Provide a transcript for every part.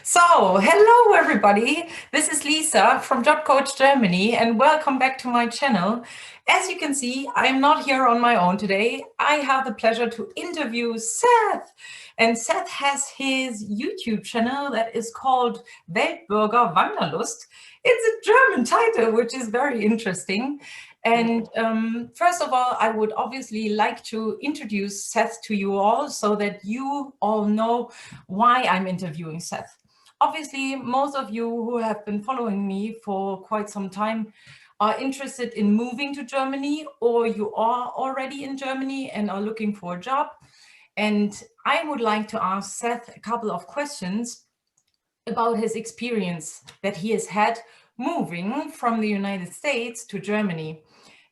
So, hello everybody. This is Lisa from Job Coach Germany, and welcome back to my channel. As you can see, I'm not here on my own today. I have the pleasure to interview Seth. And Seth has his YouTube channel that is called Weltbürger Wanderlust. It's a German title, which is very interesting. And first of all, I would obviously like to introduce Seth to you all so that you all know why I'm interviewing Seth. Obviously, most of you who have been following me for quite some time are interested in moving to Germany, or you are already in Germany and are looking for a job. And I would like to ask Seth a couple of questions about his experience that he has had moving from the United States to Germany.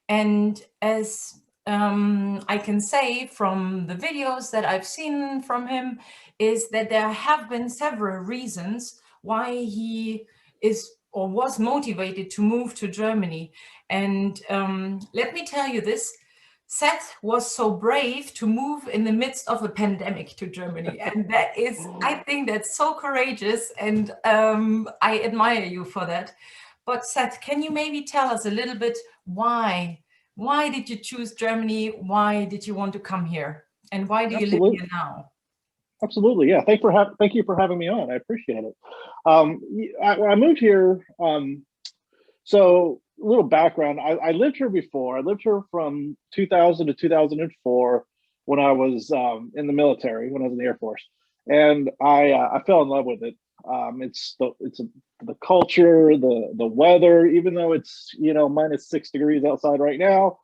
And as I can say from the videos that I've seen from him, is that there have been several reasons why he is or was motivated to move to Germany. And let me tell you this, Seth was so brave to move in the midst of a pandemic to Germany. And that is, I think that's so courageous, and I admire you for that. But Seth, can you maybe tell us a little bit why? Why did you choose Germany? Why did you want to come here? And why do you live Absolutely. here now? Absolutely. Yeah. Thank you for having me on. I appreciate it. I moved here. So a little background. I lived here before. I lived here from 2000 to 2004 when I was in the military, when I was in the Air Force, and I fell in love with it. The culture, the weather. Even though it's -6 degrees outside right now,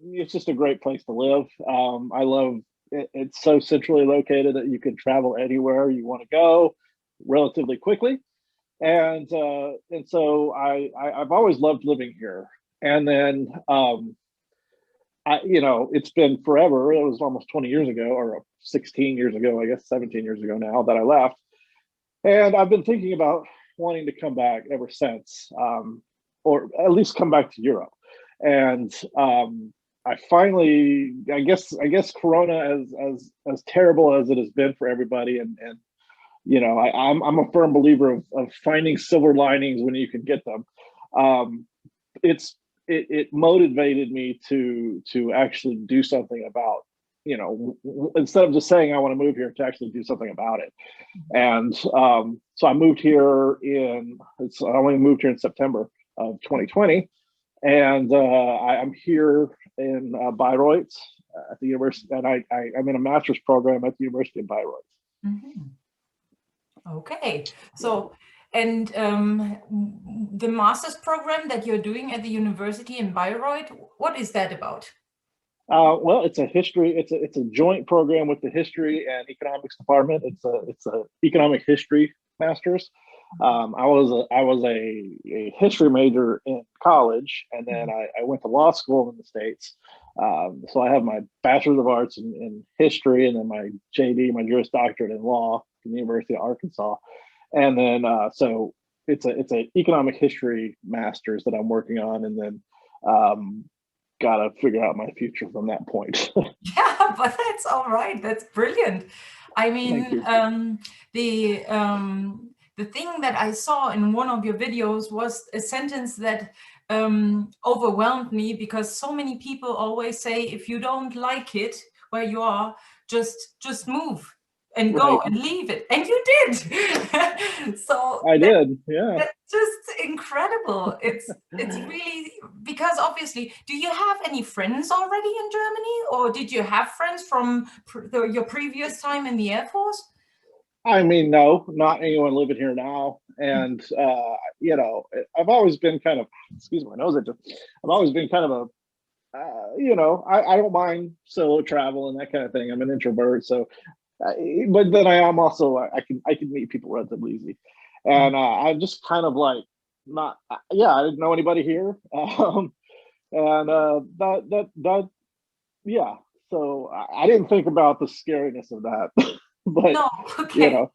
it's just a great place to live. I love it. It's so centrally located that you can travel anywhere you want to go relatively quickly, and so I've always loved living here. And then it's been forever. It was almost 20 years ago, or 16 years ago, I guess 17 years ago now, that I left, and I've been thinking about wanting to come back ever since, or at least come back to Europe. And I finally, I guess Corona, as terrible as it has been for everybody, and I'm a firm believer of finding silver linings when you can get them. Um, it motivated me to actually do something about, instead of just saying I want to move here, to actually do something about it. And so I moved here I only moved here in September of 2020, and I'm here in Bayreuth at the university, and I'm in a master's program at the University of Bayreuth. Mhm. Okay, so and the master's program that you're doing at the university in Bayreuth, what is that about? Well, it's a history. It's a joint program with the history and economics department. It's a economic history master's. I was a history major in college, and then I went to law school in the States. So I have my bachelor's of arts in history, and then my JD, my Juris Doctorate in law from the University of Arkansas. And then so it's a economic history master's that I'm working on, and then gotta figure out my future from that point. Yeah, but that's all right. That's brilliant. I Thank mean, you. the thing that I saw in one of your videos was a sentence that overwhelmed me, because so many people always say, if you don't like it where you are, just move and go Right. and leave it. And you did. So I did. Yeah. that's just incredible. It's really, because obviously, do you have any friends already in Germany, or did you have friends from your previous time in the Air Force? I mean, no, not anyone living here now. And I've always been kind of, excuse my nose, I've always been kind of I don't mind solo travel and that kind of thing. I'm an introvert, so but then I am also, I can meet people relatively easy, and I'm just kind of like, not, yeah, I didn't know anybody here, and that yeah. So I didn't think about the scariness of that, but No, you okay. know,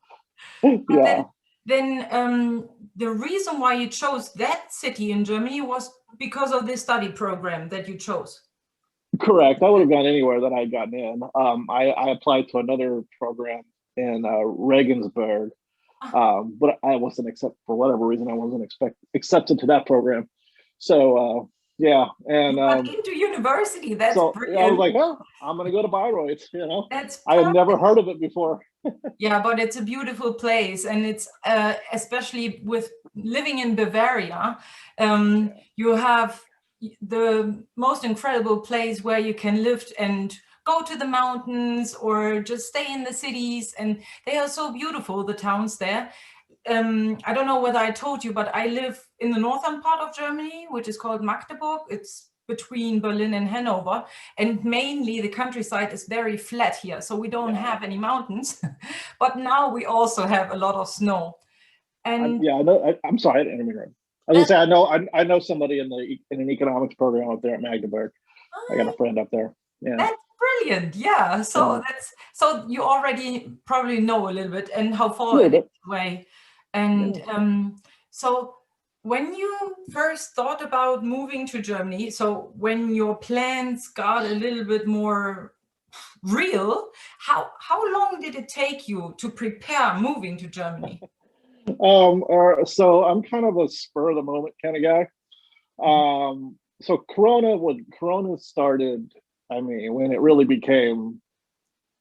But yeah. then the reason why you chose that city in Germany was because of the study program that you chose. Correct. I would have gone anywhere that I'd gotten in. I applied to another program in Regensburg, But I wasn't for whatever reason, I wasn't accepted to that program. So yeah, You and got into university. That's so yeah, I was brilliant. like, well, I'm gonna go to Bayreuth. That's I had never perfect. heard of it before. Yeah, but it's a beautiful place, and it's especially with living in Bavaria, Yeah. you have the most incredible place where you can live and go to the mountains or just stay in the cities, and they are so beautiful, the towns there. I don't know whether I told you, but I live in the northern part of Germany, which is called Magdeburg. It's between Berlin and Hanover, and mainly the countryside is very flat here, so we don't Yeah. have any mountains. But now we also have a lot of snow. And I know. I'm sorry, I didn't mean to. I was gonna that, say I know somebody in an economics program up there at Magdeburg. I got a friend up there. Yeah. that's brilliant. Yeah. Yeah. So so you already probably know a little bit and how A far little it is bit. away. And Yeah. so when you first thought about moving to Germany, so when your plans got a little bit more real, how long did it take you to prepare moving to Germany? So I'm kind of a spur of the moment kind of guy. So when Corona started, I mean, when it really became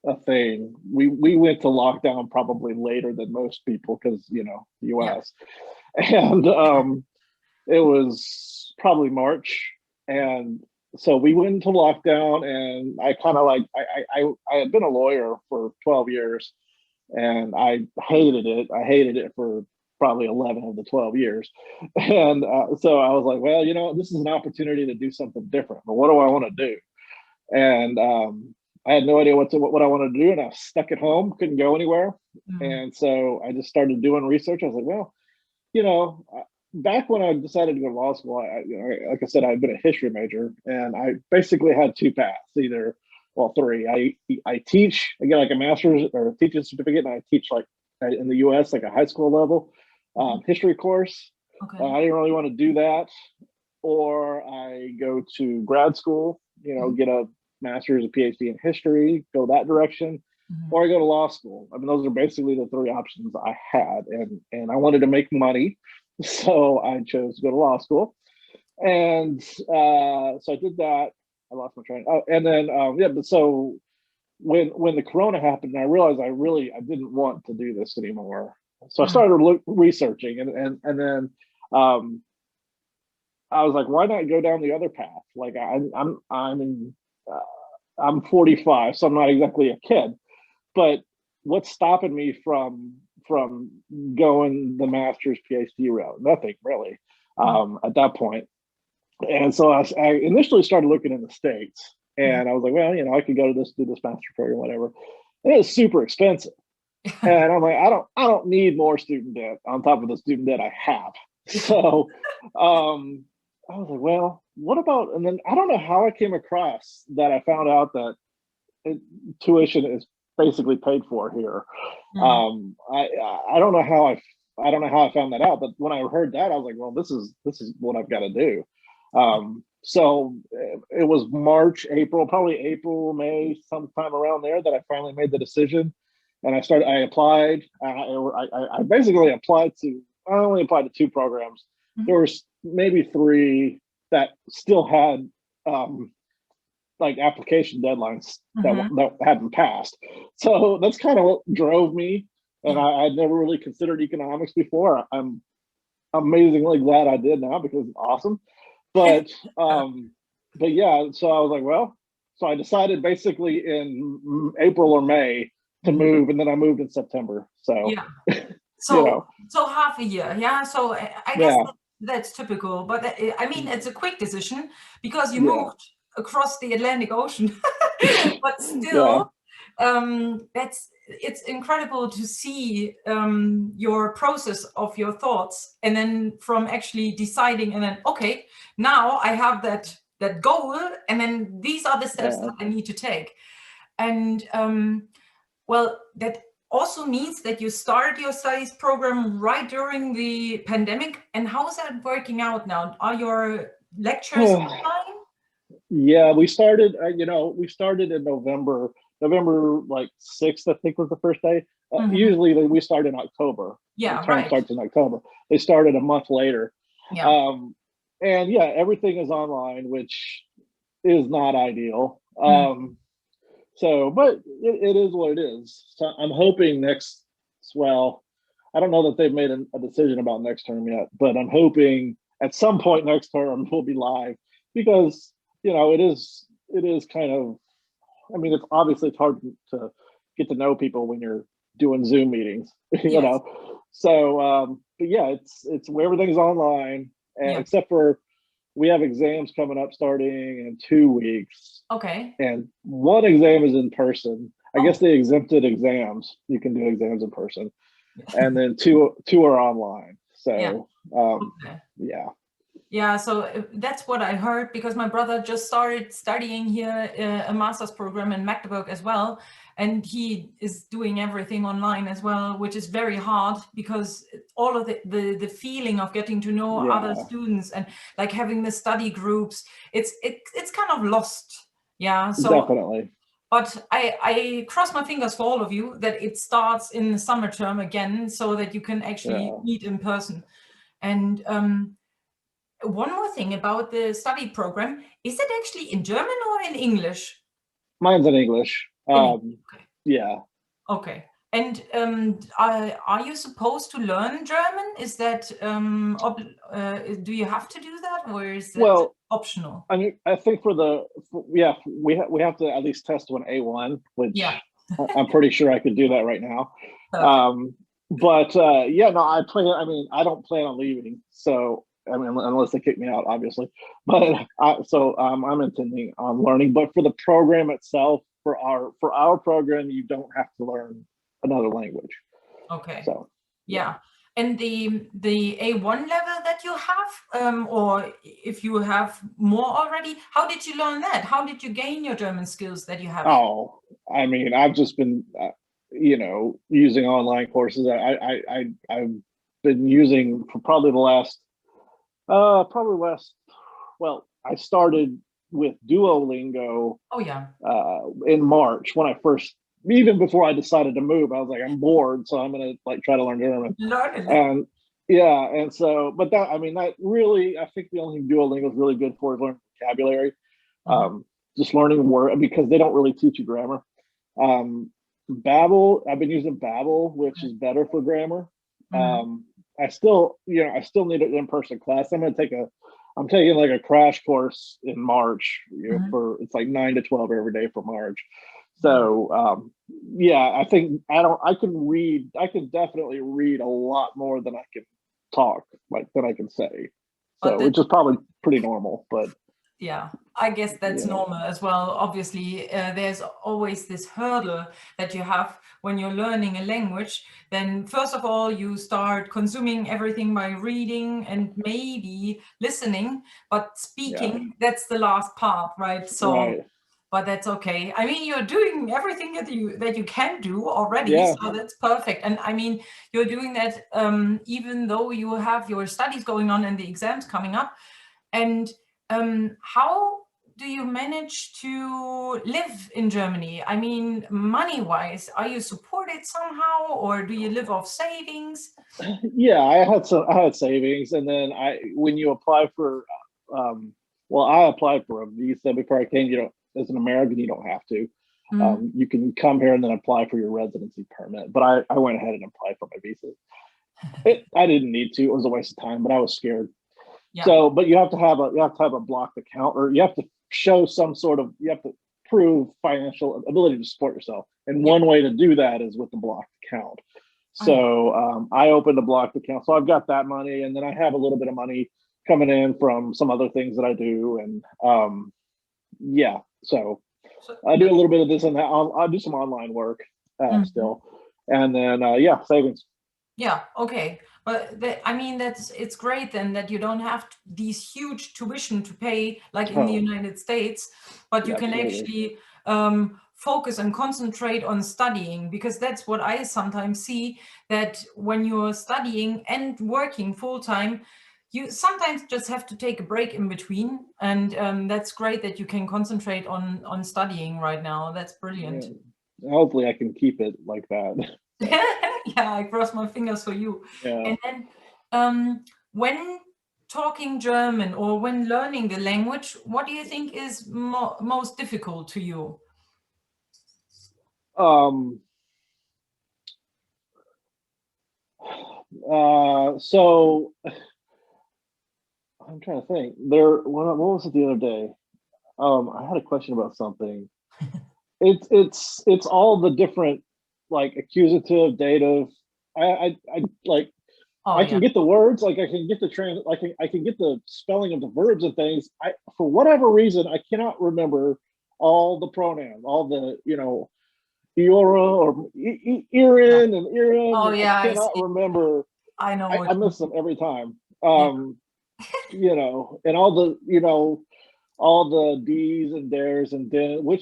a thing, we went to lockdown probably later than most people because the Yeah. US. And it was probably March. And so we went into lockdown, and I kind of like I had been a lawyer for 12 years, and I hated it. I hated it for probably 11 of the 12 years. And so I was like, well, this is an opportunity to do something different. But what do I want to do? And I had no idea what I wanted to do, and I was stuck at home, couldn't go anywhere. Mm. And so I just started doing research. I was like, well, you know, back when I decided to go to law school, like I said, I'd been a history major, and I basically had two paths, three. I teach, I get like a master's or a teaching certificate, and I teach like in the U.S. like a high school level history course. Okay. I didn't really want to do that, or I go to grad school, Mhm. get a master's, a PhD in history, go that direction, Mhm. or I go to law school. I mean, those are basically the three options I had, and I wanted to make money, so I chose to go to law school, and so I did that. I lost my train. Oh, and then yeah, but so when the Corona happened, I realized I didn't want to do this anymore. So I Mm. started researching, and then um, I was like, why not go down the other path? Like I'm 45, so I'm not exactly a kid, but what's stopping me from going the master's PhD route? Nothing really Mm. at that point. And so I initially started looking in the States, Mhm. and I was like, well, I could go to do this master's program, whatever. And it was super expensive. And I'm like, I don't need more student debt on top of the student debt I have. So I was like, well, what about, and then I don't know how I came across that. I found out that tuition is basically paid for here. Mm. I don't know how I don't know how I found that out, but when I heard that, I was like, well, this is what I've got to do. So it was March, April, probably April, May, sometime around there that I finally made the decision, and I applied. I basically applied to. I only applied to two programs. There Mhm. was maybe three that still had like application deadlines Mhm. that hadn't passed. So that's kind of what drove me. And Yeah. I'd never really considered economics before. I'm amazingly glad I did now because it's awesome. But but yeah, so I was like, well, so I decided basically in April or May to Mhm. move, and then I moved in September. So Yeah. you So know, so half a year. Yeah. So I guess yeah, that's typical, but I mean, it's a quick decision because you yeah, moved across the Atlantic Ocean. But yeah, still, it's incredible to see your process of your thoughts, and then from actually deciding, and then okay, now I have that goal, and then these are the steps yeah. that I need to take. And well, that also means that you started your studies program right during the pandemic. And how is that working out now? Are your lectures online? Yeah, we started. We started in November. November like 6th, I think was the first day. Mhm. Usually we start in October. the Yeah, term right. starts in October. They started a month later. Yeah. And yeah, everything is online, which is not ideal. Mm. So, but it is what it is. So I'm hoping well, I don't know that they've made a decision about next term yet, but I'm hoping at some point next term we'll be live because, it is kind of, I mean, it's obviously it's hard to get to know people when you're doing Zoom meetings, Yes. So, but yeah, it's where everything's online, Yeah. except for we have exams coming up starting in 2 weeks, Okay. and one exam is in person. I guess Oh. they exempted exams. You can do exams in person, and then two are online. Yeah. So, Okay. yeah, Yeah, so that's what I heard because my brother just started studying here a master's program in Magdeburg as well. And he is doing everything online as well, which is very hard because all of the feeling of getting to know other yeah, students and like having the study groups, it's kind of lost. Yeah, so definitely. but I cross my fingers for all of you that it starts in the summer term again so that you can actually Yeah, meet in person. And one more thing about the study program, is it actually in German or in English? mine's in English. In English, okay. Yeah. Okay. And are you supposed to learn German? Is that do you have to do that, or is that Well, optional? I mean, I think yeah, we have to at least test one A1, Yeah, which I'm pretty sure I could do that right now. perfect. But yeah, no, I mean, I don't plan on leaving. So, I mean, unless they kick me out, obviously. But I'm intending on learning. But for the program itself, for our program, you don't have to learn another language. Okay. So, yeah. Yeah. And the A1 level that you have, or if you have more already, how did you learn that? How did you gain your German skills that you have? Oh, I mean, I've just been, using online courses. I've been using for probably last. Well, I started with Duolingo Oh yeah. in March when I first, even before I decided to move. I was like, I'm bored, so I'm gonna like try to learn German. Learn a little. And yeah, and so, but that, I mean, that really, I think the only thing Duolingo is really good for is learning vocabulary. Mhm. Just learning word because they don't really teach you grammar. Um, Babbel, I've been using Babbel, which is better for grammar. Mhm. I still need an in-person class. I'm taking like a crash course in March, Mhm. for it's like 9 to 12 every day for March. Yeah. So, yeah, I can definitely read a lot more than I can talk, like than I can say. But So, that, which is probably pretty normal, but yeah, I guess that's yeah, normal as well. Obviously, there's always this hurdle that you have when you're learning a language. Then, first of all, you start consuming everything by reading and maybe listening, but yeah, speaking, that's the last part, right? So, right. but that's okay. I mean, you're doing everything that you can do already, Yeah. so that's perfect. And I mean, you're doing that even though you have your studies going on and the exams coming up. And how do you manage to live in Germany? I mean, money-wise, are you supported somehow, or do you live off savings? Yeah, I had savings, and then when you apply for, um, well, I applied for a visa before I came. You don't, as an American, you don't have to. Mm, You can come here and then apply for your residency permit. But I went ahead and applied for my visa. I didn't need to. It was a waste of time, but I was scared. yeah. So, but you have to have a blocked account, or you have to show you have to prove financial ability to support yourself. And Yeah. one way to do that is with the blocked account. Oh, yeah. So I opened a blocked account. So I've got that money, and then I have a little bit of money coming in from some other things that I do, and yeah. So So I do a that's, little bit of this and that. I'll do some online work mhm. still, and then yeah, savings. Yeah, okay. But I mean, it's great then that you don't have these huge tuition to pay like in the Oh, United States, but you yeah, can absolutely. actually focus and concentrate on studying, because that's what I sometimes see, that when you're studying and working full time, you sometimes just have to take a break in between, and that's great that you can concentrate on studying right now. That's brilliant. Yeah. Hopefully, I can keep it like that. Yeah, I cross my fingers for you. Yeah. And then when talking German or when learning the language, what do you think is most difficult to you? Um, so I'm trying to think. What was it the other day? I had a question about something. It's all the different like accusative, dative. I like Oh I yeah, can get the words, like I can get the I can get the spelling of the verbs and things. I for whatever reason I cannot remember all the pronouns, all the Eora or yeah. Erin and Erin, Oh and I yeah, I cannot see. remember. I know I what you miss them mean. every time. Yeah, And all the all the D's and dares and den, what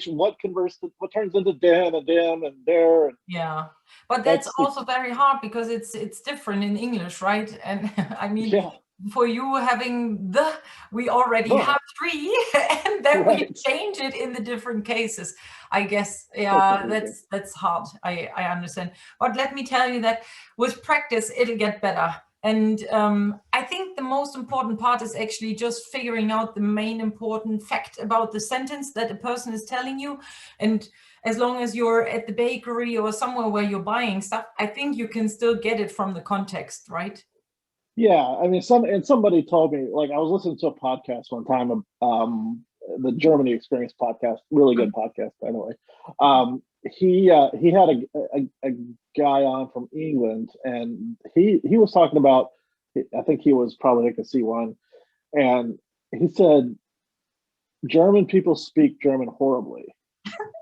turns into den and dem and dare, and yeah. But that's that's the also very hard because it's different in English, right? And I mean, yeah, for you having the, we already the have three, and then we right. change it in the different cases. I guess, So yeah, confusing. that's hard. I understand. But let me tell you that with practice, it'll get better. And I think the most important part is actually just figuring out the main important fact about the sentence that a person is telling you. And as long as you're at the bakery or somewhere where you're buying stuff, I think you can still get it from the context, right? Yeah, I mean, somebody told me, like, I was listening to a podcast one time, the Germany Experience podcast, really good podcast, by the way. He had a guy on from England, and he was talking about, I think he was probably like a C1, and he said German people speak German horribly,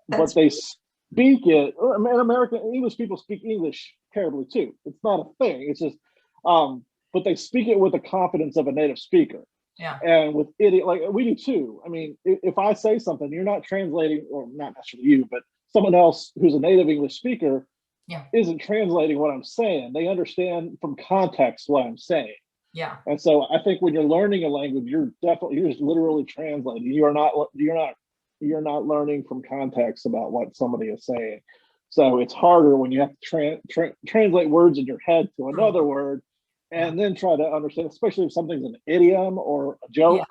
but That's they speak it. I mean, American English people speak English terribly too. It's not a thing. It's just, but they speak it with the confidence of a native speaker, yeah, and with idiot like we do too. I mean, if I say something, you're not translating, or not necessarily you, but someone else who's a native English speaker yeah, isn't translating what I'm saying. They understand from context what I'm saying. yeah, And so I think when you're learning a language, you're just literally translating. You're not learning from context about what somebody is saying. So it's harder when you have to translate words in your head to true. another word, Yeah, and then try to understand, especially if something's an idiom or a yeah, joke.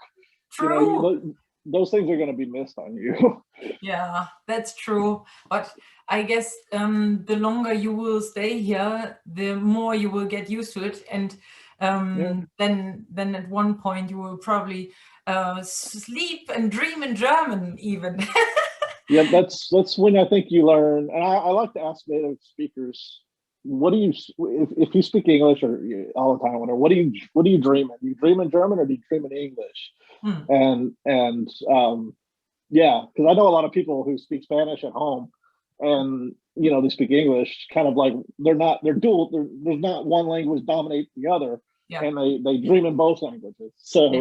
You know, true. those things are going to be missed on you. Yeah, that's true. But I guess the longer you will stay here, the more you will get used to it. And Yeah. then at one point you will probably sleep and dream in German even. Yeah, that's when I think you learn. And I like to ask native speakers, what do you if you speak English or all the time, whatever, what do you dream in? Do you dream in German or do you dream in English? Hmm, And yeah, because I know a lot of people who speak Spanish at home, and they speak English, kind of like they're dual. There's not one language dominate the other, yeah, and they dream in both languages. So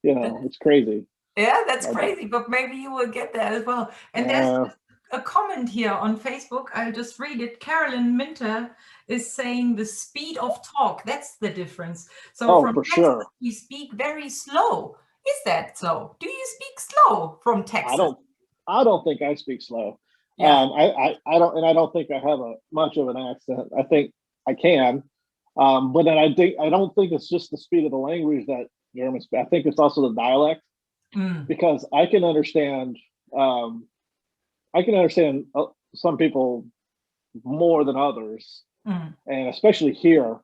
yeah. it's crazy. Yeah, that's I, crazy, but maybe you will get there as well. And there's a comment here on Facebook. I'll just read it. Carolyn Minter is saying the speed of talk. That's the difference. So oh, from for Texas, sure. we speak very slow. Is that so? Do you speak slow from I Texas? don't I don't think I speak slow. Yeah, I don't, and I don't think I have a much of an accent. I think I can, but then I don't think it's just the speed of the language that German speak. I think it's also the dialect, mm, because um, I can understand some people more than others, mm, and especially here.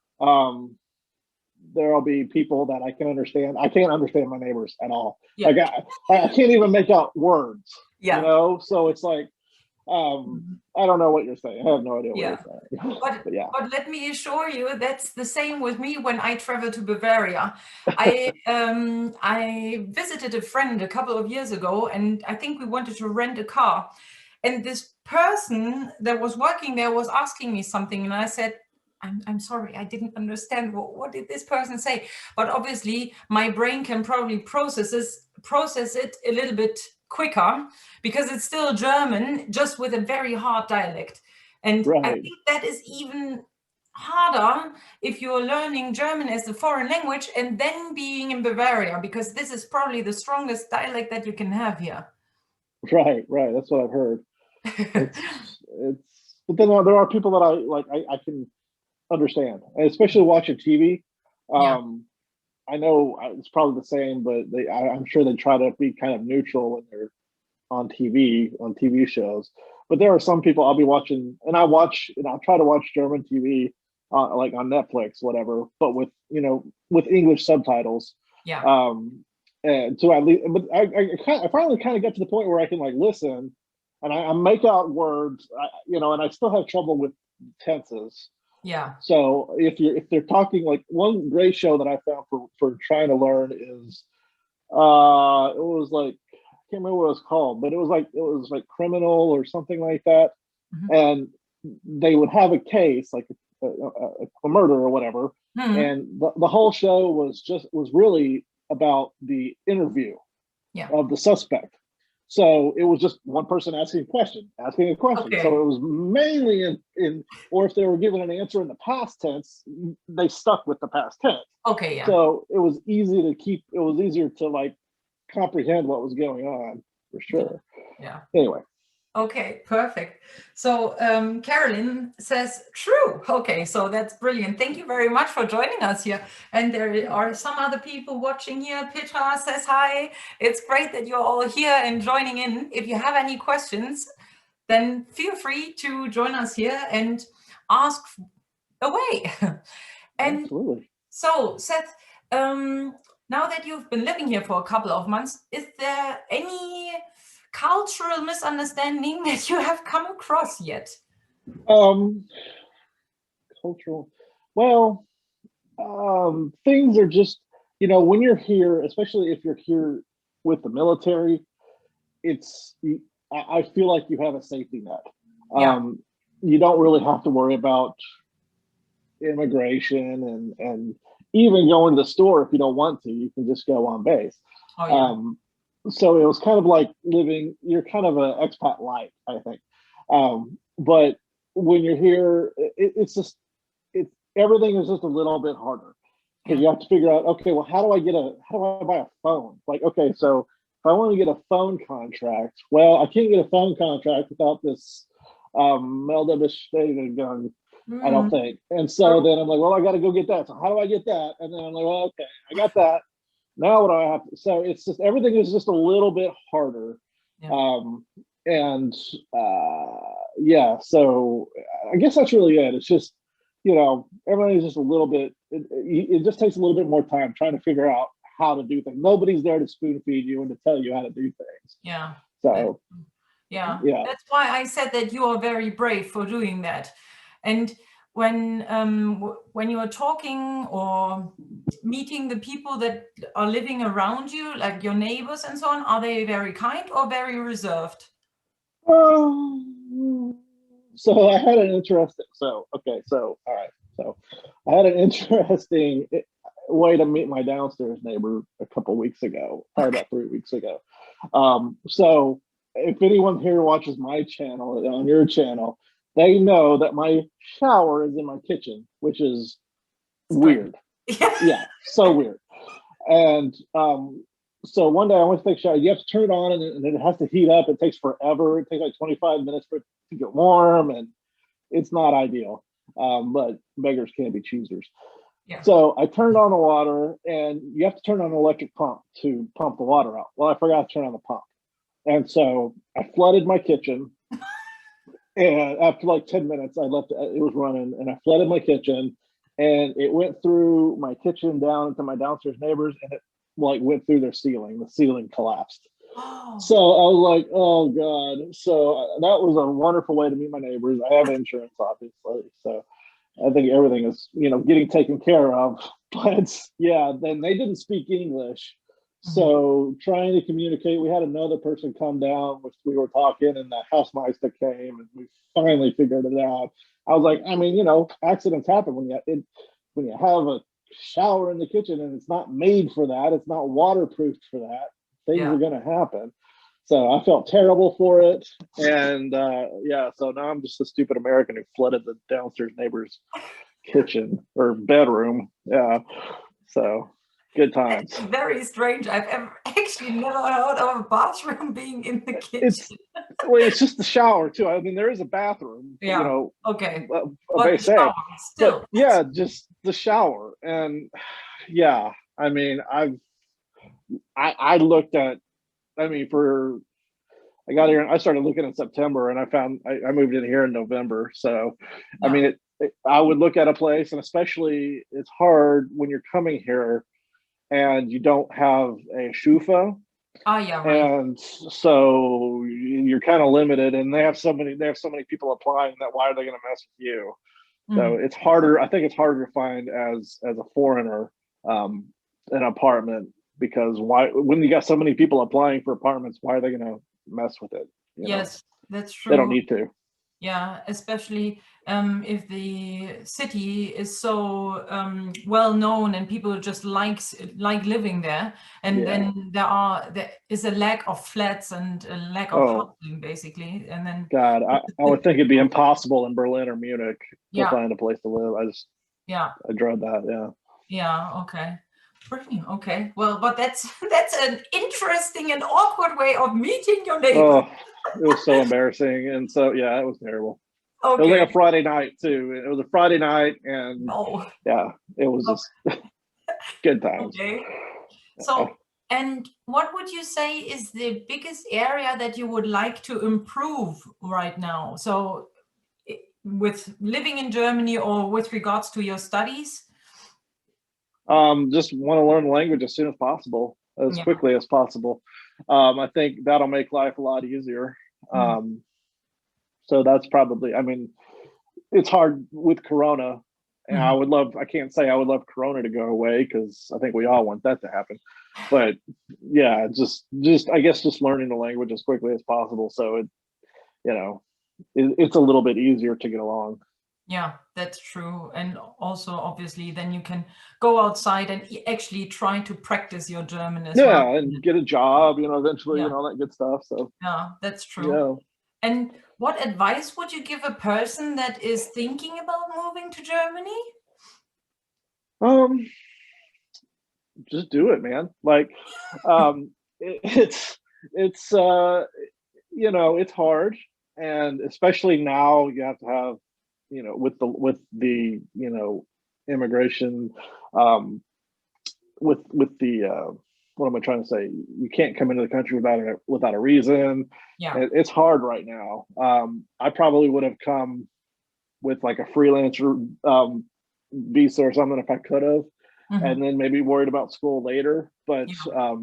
There'll be people that I can understand. I can't understand my neighbors at all. yeah, Like I can't even make out words, yeah. So it's like, Mhm. I don't know what you're saying. I have no idea what Yeah. you're saying. But But yeah. but let me assure you, that's the same with me when I travel to Bavaria. I visited a friend a couple of years ago, and I think we wanted to rent a car. And this person that was working there was asking me something, and I said, I'm sorry, I didn't understand. What did this person say? But obviously, my brain can probably process it a little bit quicker because it's still German, just with a very hard dialect. And I Right. think that is even harder if you're learning German as a foreign language and then being in Bavaria, because this is probably the strongest dialect that you can have here. Right. Right. That's what I've heard. It's but then there are people that I like. I can understand, and especially watching TV. Yeah. I know it's probably the same, but I'm sure they try to be kind of neutral when they're on TV shows. But there are some people I'll be watching, and I'll try to watch German TV, like on Netflix, whatever, but with with English subtitles. Yeah. And so at least, but I finally kind of got to the point where I can like listen, and I make out words, and I still have trouble with tenses. Yeah. So if they're talking, like one great show that I found for trying to learn is it was like, I can't remember what it was called, but it was like criminal or something like that. Mm-hmm. And they would have a case like a murder or whatever, Mm-hmm. and the whole show was really about the interview Yeah. of the suspect. So it was just one person asking a question. Okay. So it was mainly or if they were given an answer in the past tense, they stuck with the past tense. Okay. Yeah. So it was easier to like comprehend what was going on, for sure. Yeah. Anyway. Okay, perfect. So Carolyn says true. Okay, so that's brilliant. Thank you very much for joining us here. And there are some other people watching here. Petra says hi. It's great that you're all here and joining in. If you have any questions, then feel free to join us here and ask away. And absolutely. so Seth, now that you've been living here for a couple of months, is there any cultural misunderstanding that you have come across yet? Cultural. Well, things are just, when you're here, especially if you're here with the military, I feel like you have a safety net. Yeah. You don't really have to worry about immigration and even going to the store. If you don't want to, you can just go on base. Oh, yeah. So it was kind of like you're kind of an expat light, I think. But when you're here, everything is just a little bit harder, because you have to figure out, okay, well, how do I buy a phone? Like, okay, so if I want to get a phone contract, well, I can't get a phone contract without this Meldebestätigung, I don't think. And so then I'm like, well, I got to go get that. So how do I get that? And then I'm like, well, okay, I got that. Now what do I have to? So it's just, everything is just a little bit harder. Yeah. Yeah, so I guess that's really it. It's just, everything's just a little bit, it just takes a little bit more time trying to figure out how to do things. Nobody's there to spoon feed you and to tell you how to do things. Yeah. So yeah. That's why I said that you are very brave for doing that. And when you are talking or meeting the people that are living around you, like your neighbors and so on, are they very kind or very reserved? So I had an interesting, all right. So I had an interesting way to meet my downstairs neighbor a couple weeks ago, probably about 3 weeks ago. So if anyone here watches my channel, on your channel, they know that my shower is in my kitchen, which is weird. Yeah, so weird. And so one day I went to take a shower. You have to turn it on, and it has to heat up. It takes forever. It takes like 25 minutes for it to get warm, and it's not ideal. But beggars can't be choosers. Yeah. So I turned on the water, and you have to turn on an electric pump to pump the water out. Well, I forgot to turn on the pump. And so I flooded my kitchen. And after like 10 minutes, I left it was running, and I flooded my kitchen, and it went through my kitchen down into my downstairs neighbors, and it like went through their ceiling. The ceiling collapsed. Oh. So I was like, oh God. So that was a wonderful way to meet my neighbors. I have insurance, obviously. So I think everything is, getting taken care of. But yeah, then they didn't speak English. So trying to communicate, we had another person come down, which we were talking, and the housemeister came, and we finally figured it out. I was like, accidents happen when you have a shower in the kitchen and it's not made for that. It's not waterproofed for that. Things are going to happen. So I felt terrible for it. And so now I'm just a stupid American who flooded the downstairs neighbor's kitchen or bedroom. Yeah. So good times. It's very strange. I've actually never heard of a bathroom being in the kitchen. It's just the shower too. I mean, there is a bathroom, Yeah. Okay. a But the WC, shower but still. yeah, just the shower. And yeah, I mean, I looked at, I mean, I got here and I started looking in September, and I moved in here in November. So, I Yeah. mean, I would look at a place, and especially it's hard when you're coming here and you don't have a shufa. Ah, yeah, right. And so you're kind of limited, and they have so many people applying that why are they going to mess with you? So Mm. it's harder. I think it's harder to find as a foreigner um, an apartment, because why, when you got so many people applying for apartments, why are they going to mess with it? Yes, that's They don't true. need to. Yeah, especially if the city is so well known and people just like living there, and Yeah. then there is a lack of flats and a lack of Oh housing, basically, and then God, I would think it'd be impossible in Berlin or Munich to yeah, find a place to live. yeah, I dread that. Yeah. yeah. Okay, brilliant. Okay, well, but that's that's an interesting and awkward way of meeting your neighbor. Oh, it was so embarrassing, and so yeah, it was terrible. It was Okay, like a Friday night too. It was a Friday night, and no, yeah, it was just good times. okay. So, and what would you say is the biggest area that you would like to improve right now? So, with living in Germany or with regards to your studies? Just want to learn the language as soon as possible, as Yeah. quickly as possible. I think that'll make life a lot easier. Mm. So that's probably, I mean, it's hard with Corona. And I can't say I would love Corona to go away, because I think we all want that to happen. But yeah, I guess just learning the language as quickly as possible. So it's a little bit easier to get along. Yeah, that's true. And also, obviously, then you can go outside and actually try to practice your German as well. Yeah, and get a job, eventually, Yeah, all that good stuff. So yeah, that's true. yeah. And what advice would you give a person that is thinking about moving to Germany? Um, just do it, man. Like, it's it's hard, and especially now you have to have, with the immigration, um, with the what am I trying to say? You can't come into the country without a reason. Yeah. It's hard right now. I probably would have come with like a freelancer visa or something if I could have, and then maybe worried about school later. But Yeah.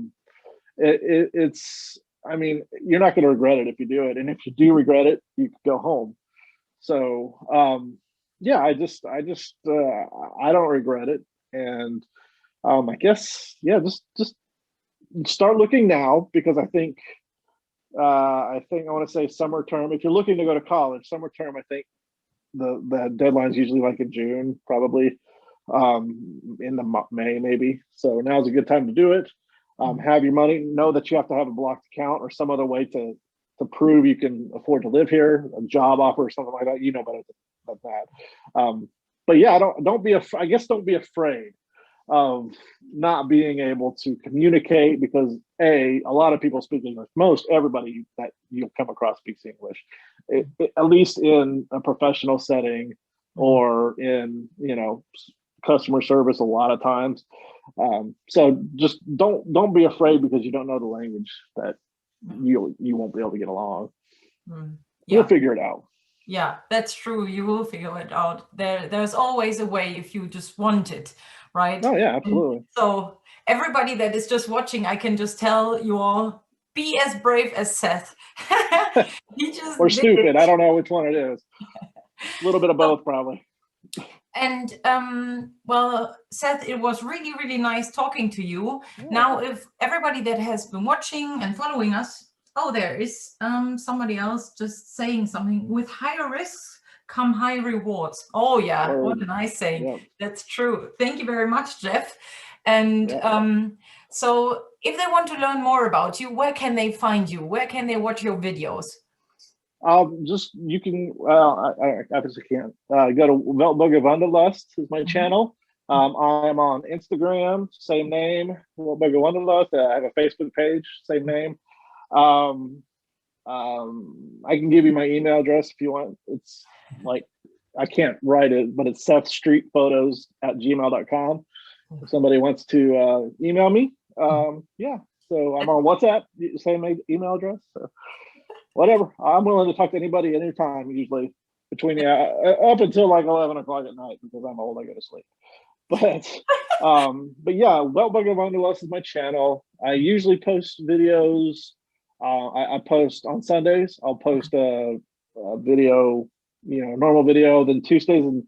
it's, I mean, you're not going to regret it if you do it, and if you do regret it, you can go home. So yeah, I don't regret it, and I guess yeah, just start looking now, because I want to say summer term. If you're looking to go to college, summer term, I think the deadline's usually like in June, probably in the May maybe. So now's a good time to do it. Have your money. Know that you have to have a blocked account or some other way to prove you can afford to live here, a job offer or something like that. Better than that. But yeah, don't be afraid of not being able to communicate, because a lot of people speak English. Most everybody that you'll come across speaks English, at least in a professional setting or in customer service a lot of times. So just don't be afraid because you don't know the language, that you won't be able to get along. Yeah. You'll figure it out. Yeah, that's true. You will figure it out. There's always a way if you just want it, right? Oh yeah, absolutely. And so everybody that is just watching, I can just tell you all, be as brave as Seth. He just or did stupid. it. I don't know which one it is. A little bit of both, probably. And well, Seth, it was really, really nice talking to you. Yeah. Now, if everybody that has been watching and following us, oh, there is somebody else just saying something. With higher risks come high rewards. Oh yeah, what a nice saying. Yep. That's true. Thank you very much, Jeff. And Yep. so if they want to learn more about you, where can they find you? Where can they watch your videos? You can, I obviously can't, go to Weltbürger Wanderlust is my channel. I am on Instagram, same name, Weltbürger Wanderlust. I have a Facebook page, same name. Um, I can give you my email address if you want. It's like, I can't write it, but it's sethstreetphotos@gmail.com. If somebody wants to email me, yeah. So I'm on WhatsApp, same email address. So whatever. I'm willing to talk to anybody anytime, usually between up until like 11 o'clock at night, because I'm old, I go to sleep. But yeah, Weltbürger Wanderlust is my channel. I usually post videos. I post on Sundays. I'll post a video, normal video. Then Tuesdays and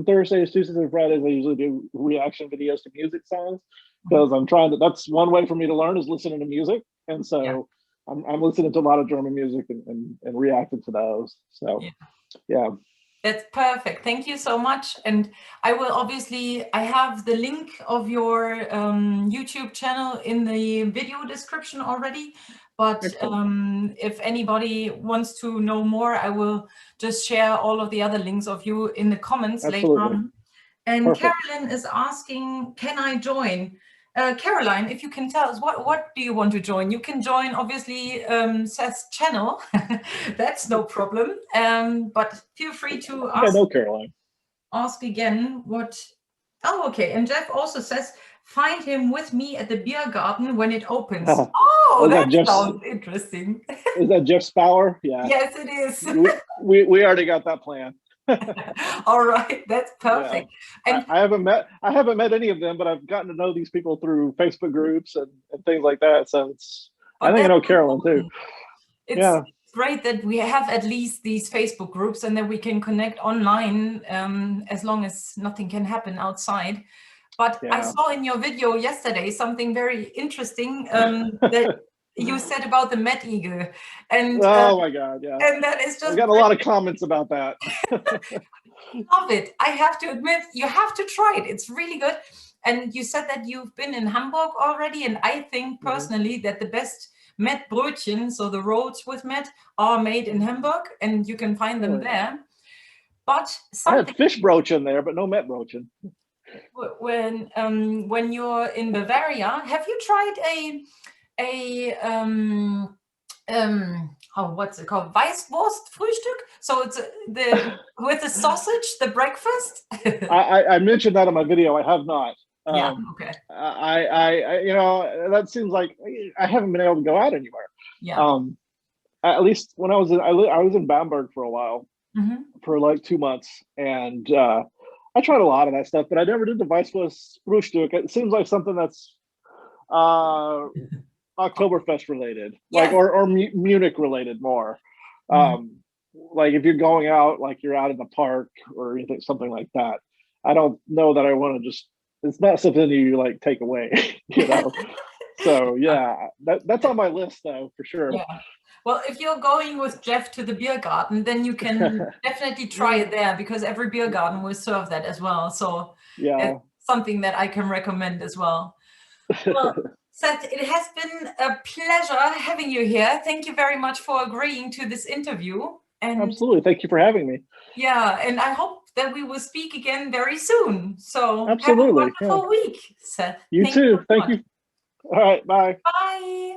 Thursdays, Tuesdays and Fridays, I usually do reaction videos to music songs, because I'm trying to. That's one way for me to learn, is listening to music, and so I'm listening to a lot of German music and reacting to those. So yeah. That's perfect. Thank you so much. And I will I have the link of your YouTube channel in the video description already. But if anybody wants to know more, I will just share all of the other links of you in the comments later on. And perfect. Caroline is asking, can I join? Caroline, if you can tell us, what do you want to join? You can join, obviously, Seth's channel. That's no problem. But feel free to ask. I know Caroline. Ask again what. Oh, okay. And Jeff also says, find him with me at the beer garden when it opens. Oh, that sounds interesting. Is that Jeff Spauer? Yeah. Yes, it is. we already got that plan. All right, that's perfect. Yeah. And I haven't met any of them, but I've gotten to know these people through Facebook groups and things like that. So I think I know Carolyn too. It's great that we have at least these Facebook groups, and that we can connect online as long as nothing can happen outside. But I saw in your video yesterday something very interesting that you said about the Met Eagle, and oh my God, yeah, and that is just. I got a lot of comments about that. Love it. I have to admit, you have to try it. It's really good. And you said that you've been in Hamburg already, and I think personally that the best Mettbrötchen, so the rolls with Met, are made in Hamburg, and you can find them there. But I had fish brötchen there, but no Mettbrötchen. When you're in Bavaria, have you tried what's it called? Weißwurst-Frühstück? So it's with the sausage, the breakfast? I mentioned that in my video. I have not. Yeah, okay. That seems like I haven't been able to go out anywhere. Yeah. At least when I was in Bamberg for a while, for like 2 months, and I tried a lot of that stuff, but I never did the Weißwurst-Frühstück. It seems like something that's Oktoberfest related, like or Munich related more. Like if you're going out, like you're out in the park or anything, something like that. I don't know that I want to just. It's not something you like take away, So yeah, that's on my list though, for sure. Yeah. Well, if you're going with Jeff to the beer garden, then you can definitely try it there, because every beer garden will serve that as well. So it's something that I can recommend as well. Well, Seth, it has been a pleasure having you here. Thank you very much for agreeing to this interview. And absolutely. Thank you for having me. Yeah, and I hope that we will speak again very soon. So absolutely. Have a wonderful week, Seth. You too. Thank you. All right. Bye. Bye.